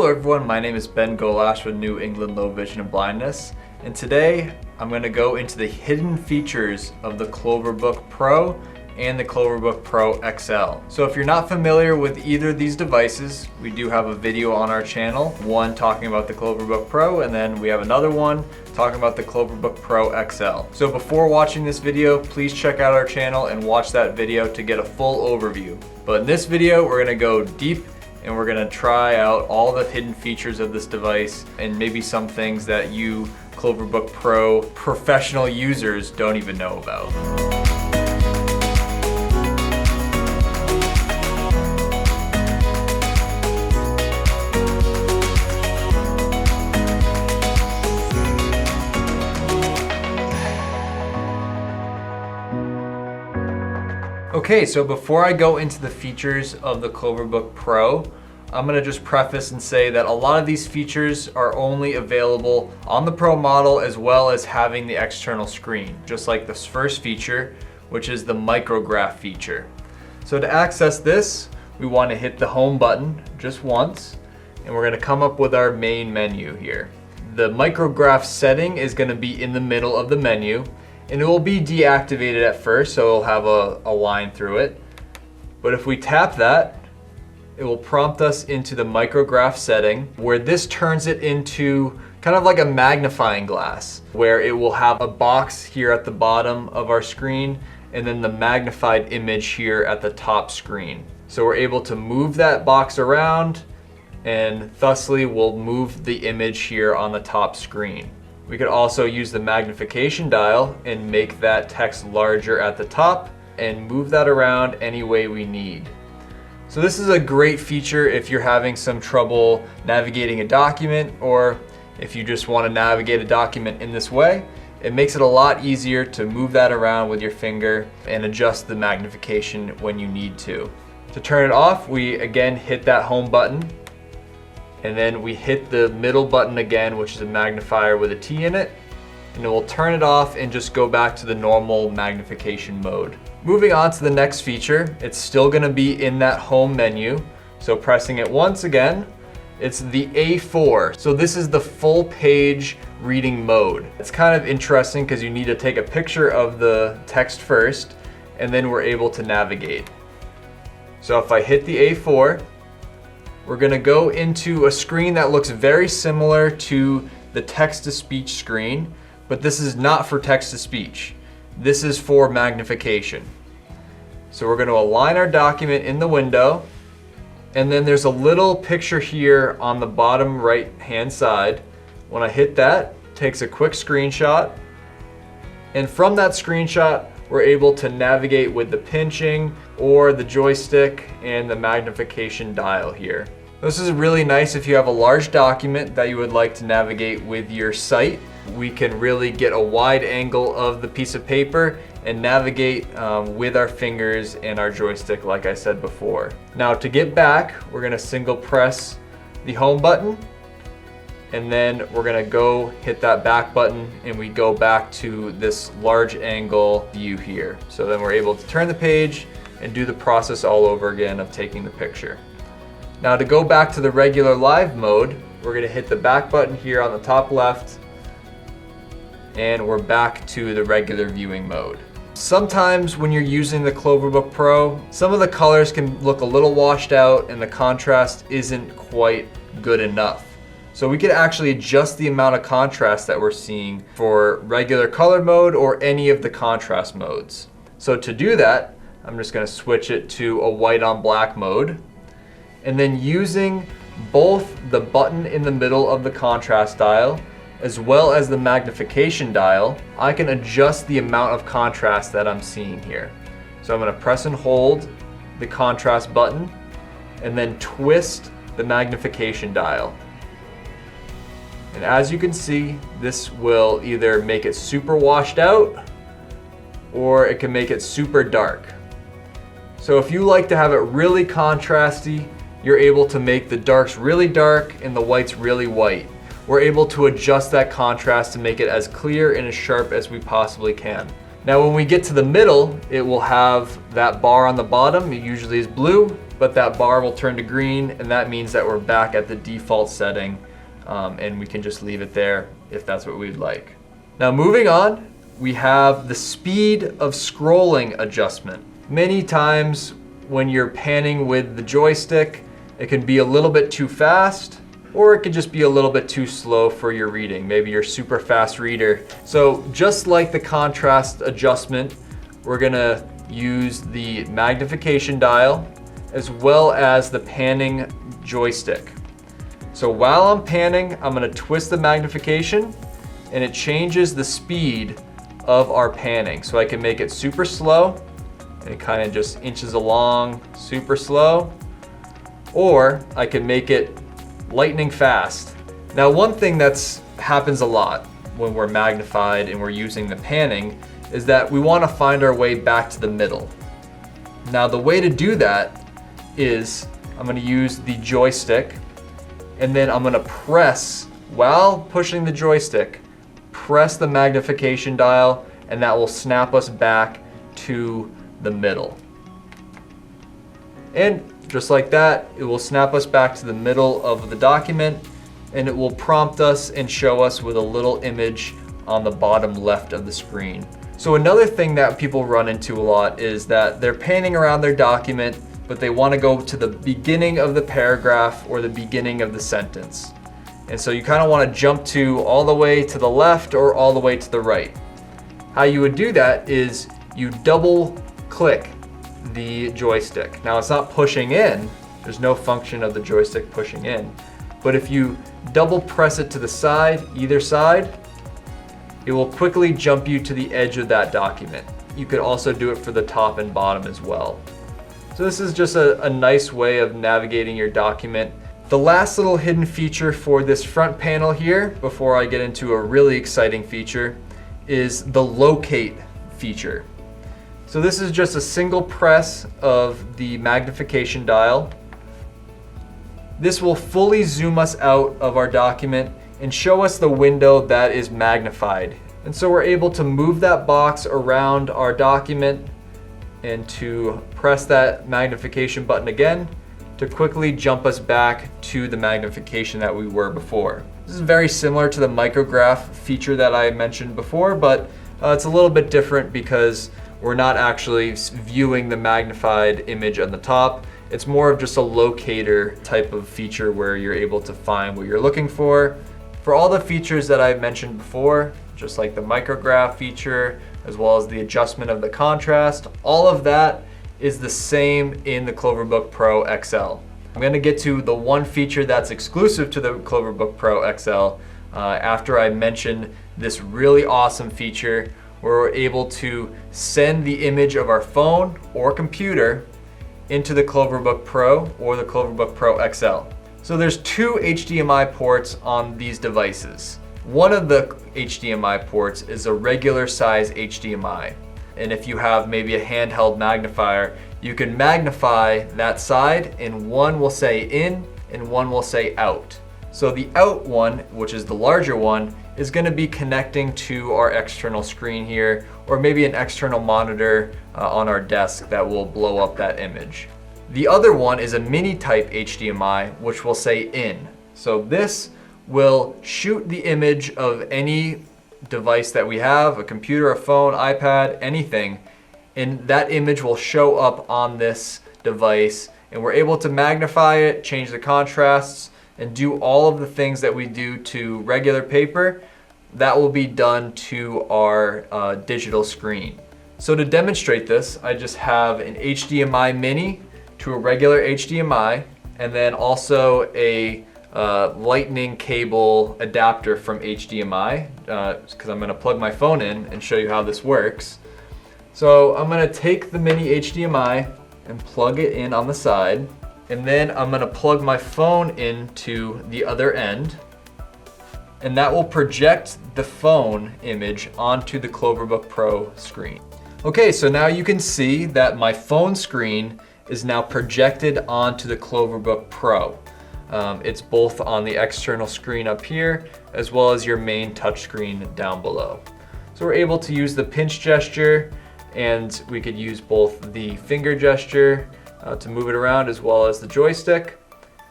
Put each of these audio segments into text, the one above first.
everyone, my name is Ben Golash with New England Low Vision and Blindness, and today I'm going to go into the hidden features of the CloverBook Pro and the CloverBook Pro XL. So if you're not familiar with either of these devices, we do have a video on our channel, one talking about the CloverBook Pro, and then we have another one talking about the CloverBook Pro XL. So before watching this video, please check out our channel and watch that video to get a full overview. But in this video, we're going to go deep and we're going to try out all the hidden features of this device and maybe some things that you CloverBook Pro professional users don't even know about. Okay, so before I go into the features of the CloverBook Pro, I'm gonna just preface and say that a lot of these features are only available on the Pro model as well as having the external screen, just like this first feature, which is the Micrograph feature. So to access this, we wanna hit the home button just once, and we're gonna come up with our main menu here. The Micrograph setting is gonna be in the middle of the menu, and it will be deactivated at first, so it'll have a line through it. But if we tap that, it will prompt us into the Micrograph setting, where this turns it into kind of like a magnifying glass, where it will have a box here at the bottom of our screen, and then the magnified image here at the top screen. So we're able to move that box around, and thusly we'll move the image here on the top screen. We could also use the magnification dial and make that text larger at the top and move that around any way we need. So this is a great feature if you're having some trouble navigating a document, or if you just want to navigate a document in this way. It makes it a lot easier to move that around with your finger and adjust the magnification when you need to. To turn it off, we again hit that home button, and then we hit the middle button again, which is a magnifier with a T in it, and it will turn it off and just go back to the normal magnification mode. Moving on to the next feature, it's still gonna be in that home menu. So pressing it once again, it's the A4. So this is the full page reading mode. It's kind of interesting because you need to take a picture of the text first, and then we're able to navigate. So if I hit the A4, we're gonna go into a screen that looks very similar to the text-to-speech screen, but this is not for text-to-speech. This is for magnification. So we're gonna align our document in the window, and then there's a little picture here on the bottom right-hand side. When I hit that, it takes a quick screenshot, and from that screenshot, we're able to navigate with the pinching or the joystick and the magnification dial here. This is really nice if you have a large document that you would like to navigate with your sight. We can really get a wide angle of the piece of paper and navigate with our fingers and our joystick, like I said before. Now to get back, we're gonna single press the home button, and then we're gonna go hit that back button, and we go back to this large angle view here. So then we're able to turn the page and do the process all over again of taking the picture. Now to go back to the regular live mode, we're gonna hit the back button here on the top left, and we're back to the regular viewing mode. Sometimes when you're using the CloverBook Pro, some of the colors can look a little washed out and the contrast isn't quite good enough. So we could actually adjust the amount of contrast that we're seeing for regular color mode or any of the contrast modes. So to do that, I'm just gonna switch it to a white on black mode. And then using both the button in the middle of the contrast dial as well as the magnification dial, I can adjust the amount of contrast that I'm seeing here. So I'm gonna press and hold the contrast button and then twist the magnification dial. And as you can see, this will either make it super washed out or it can make it super dark. So if you like to have it really contrasty, you're able to make the darks really dark and the whites really white. We're able to adjust that contrast to make it as clear and as sharp as we possibly can. Now when we get to the middle, it will have that bar on the bottom. It usually is blue, but that bar will turn to green, and that means that we're back at the default setting, and we can just leave it there if that's what we'd like. Now moving on, we have the speed of scrolling adjustment. Many times when you're panning with the joystick, it can be a little bit too fast, or it could just be a little bit too slow for your reading. Maybe you're a super fast reader. So just like the contrast adjustment, we're gonna use the magnification dial as well as the panning joystick. So while I'm panning, I'm gonna twist the magnification and it changes the speed of our panning. So I can make it super slow and it kind of just inches along super slow, or I can make it lightning fast. Now one thing that happens a lot when we're magnified and we're using the panning is that we want to find our way back to the middle. Now the way to do that is I'm going to use the joystick and then I'm going to press, while pushing the joystick, press the magnification dial, and that will snap us back to the middle. And just like that, it will snap us back to the middle of the document, and it will prompt us and show us with a little image on the bottom left of the screen. So another thing that people run into a lot is that they're panning around their document, but they want to go to the beginning of the paragraph or the beginning of the sentence. And so you kind of want to jump to all the way to the left or all the way to the right. How you would do that is you double click the joystick. Now it's not pushing in, there's no function of the joystick pushing in, but if you double press it to the side, either side, it will quickly jump you to the edge of that document. You could also do it for the top and bottom as well. So this is just a nice way of navigating your document. The last little hidden feature for this front panel here, before I get into a really exciting feature, is the locate feature. So this is just a single press of the magnification dial. This will fully zoom us out of our document and show us the window that is magnified. And so we're able to move that box around our document and to press that magnification button again to quickly jump us back to the magnification that we were before. This is very similar to the Micrograph feature that I mentioned before, but it's a little bit different because we're not actually viewing the magnified image on the top. It's more of just a locator type of feature where you're able to find what you're looking for. For all the features that I've mentioned before, just like the Micrograph feature, as well as the adjustment of the contrast, all of that is the same in the CloverBook Pro XL. I'm gonna get to the one feature that's exclusive to the CloverBook Pro XL after I mention this really awesome feature where we're able to send the image of our phone or computer into the CloverBook Pro or the CloverBook Pro XL. So there's two HDMI ports on these devices. One of the HDMI ports is a regular size HDMI. And if you have maybe a handheld magnifier, you can magnify that side and one will say in and one will say out. So the out one, which is the larger one, is going to be connecting to our external screen here, or maybe an external monitor on our desk that will blow up that image. The other one is a mini type HDMI, which will say in. So this will shoot the image of any device that we have, a computer, a phone, iPad, anything, and that image will show up on this device, and we're able to magnify it, change the contrasts, and do all of the things that we do to regular paper. That will be done to our digital screen. So to demonstrate this, I just have an HDMI mini to a regular HDMI, and then also a lightning cable adapter from HDMI, because I'm gonna plug my phone in and show you how this works. So I'm gonna take the mini HDMI and plug it in on the side, and then I'm gonna plug my phone into the other end, and that will project the phone image onto the CloverBook Pro screen. Okay, so now you can see that my phone screen is now projected onto the CloverBook Pro. It's both on the external screen up here, as well as your main touchscreen down below. So we're able to use the pinch gesture, and we could use both the finger gesture to move it around, as well as the joystick.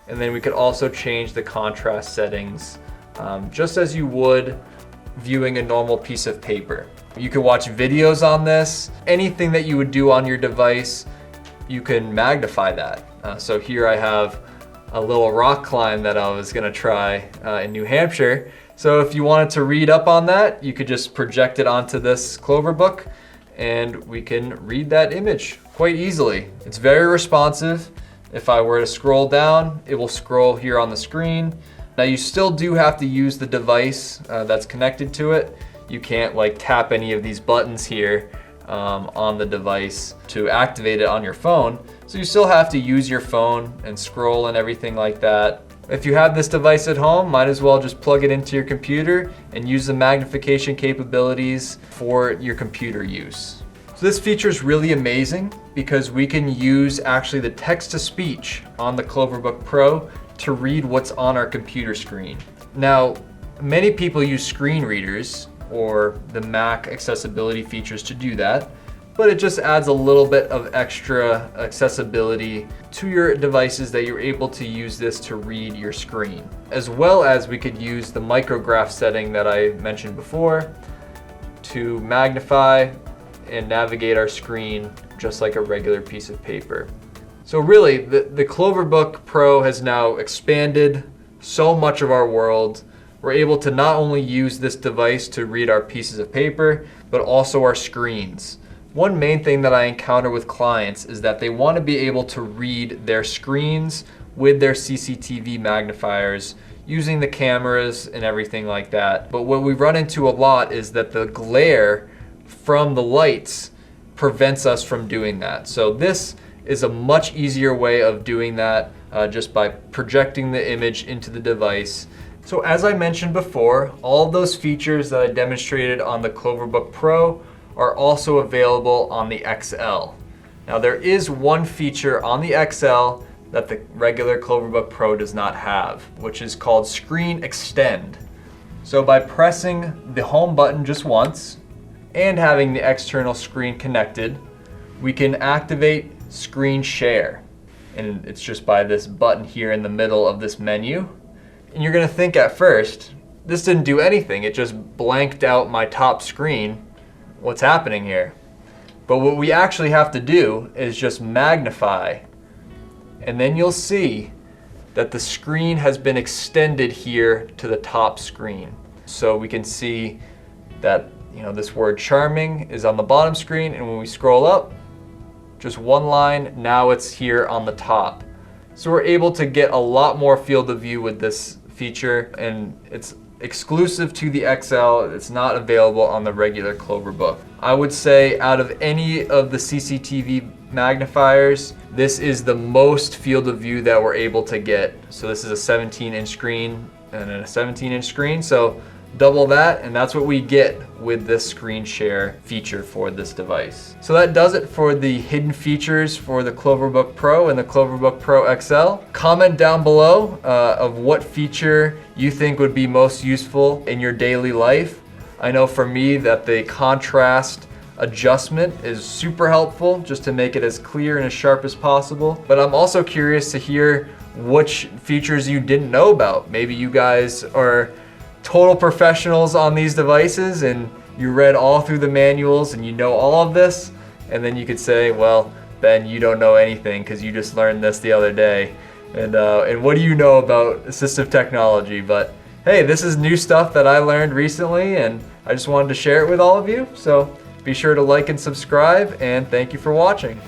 And then we could also change the contrast settings just as you would viewing a normal piece of paper. You can watch videos on this. Anything that you would do on your device, you can magnify that. So here I have a little rock climb that I was gonna try in New Hampshire. So if you wanted to read up on that, you could just project it onto this CloverBook and we can read that image quite easily. It's very responsive. If I were to scroll down, it will scroll here on the screen. Now you still do have to use the device that's connected to it. You can't like tap any of these buttons here on the device to activate it on your phone. So you still have to use your phone and scroll and everything like that. If you have this device at home, might as well just plug it into your computer and use the magnification capabilities for your computer use. So this feature is really amazing because we can use actually the text-to-speech on the CloverBook Pro to read what's on our computer screen. Now, many people use screen readers or the Mac accessibility features to do that, but it just adds a little bit of extra accessibility to your devices that you're able to use this to read your screen. As well as we could use the Micrograph setting that I mentioned before to magnify and navigate our screen just like a regular piece of paper. So really, the CloverBook Pro has now expanded so much of our world. We're able to not only use this device to read our pieces of paper, but also our screens. One main thing that I encounter with clients is that they want to be able to read their screens with their CCTV magnifiers using the cameras and everything like that. But what we run into a lot is that the glare from the lights prevents us from doing that. So this is a much easier way of doing that just by projecting the image into the device. So as I mentioned before, all of those features that I demonstrated on the CloverBook Pro are also available on the XL. Now there is one feature on the XL that the regular CloverBook Pro does not have, which is called Screen Extend. So by pressing the home button just once and having the external screen connected, we can activate Screen Share. And it's just by this button here in the middle of this menu. And you're gonna think at first, this didn't do anything. It just blanked out my top screen. What's happening here? But what we actually have to do is just magnify, and then you'll see that the screen has been extended here to the top screen. So we can see that this word charming is on the bottom screen, and when we scroll up, just one line, now it's here on the top. So we're able to get a lot more field of view with this feature, and it's exclusive to the XL. It's not available on the regular CloverBook. I would say out of any of the CCTV magnifiers, this is the most field of view that we're able to get. So this is a 17-inch screen and a 17-inch screen. So double that, and that's what we get with this screen share feature for this device. So that does it for the hidden features for the CloverBook Pro and the CloverBook Pro XL. Comment down below of what feature you think would be most useful in your daily life. I know for me that the contrast adjustment is super helpful just to make it as clear and as sharp as possible. But I'm also curious to hear which features you didn't know about. Maybe you guys are total professionals on these devices and you read all through the manuals and you know all of this, and then you could say, well, Ben, you don't know anything because you just learned this the other day. And what do you know about assistive technology? But hey, this is new stuff that I learned recently and I just wanted to share it with all of you. So be sure to like and subscribe, and thank you for watching.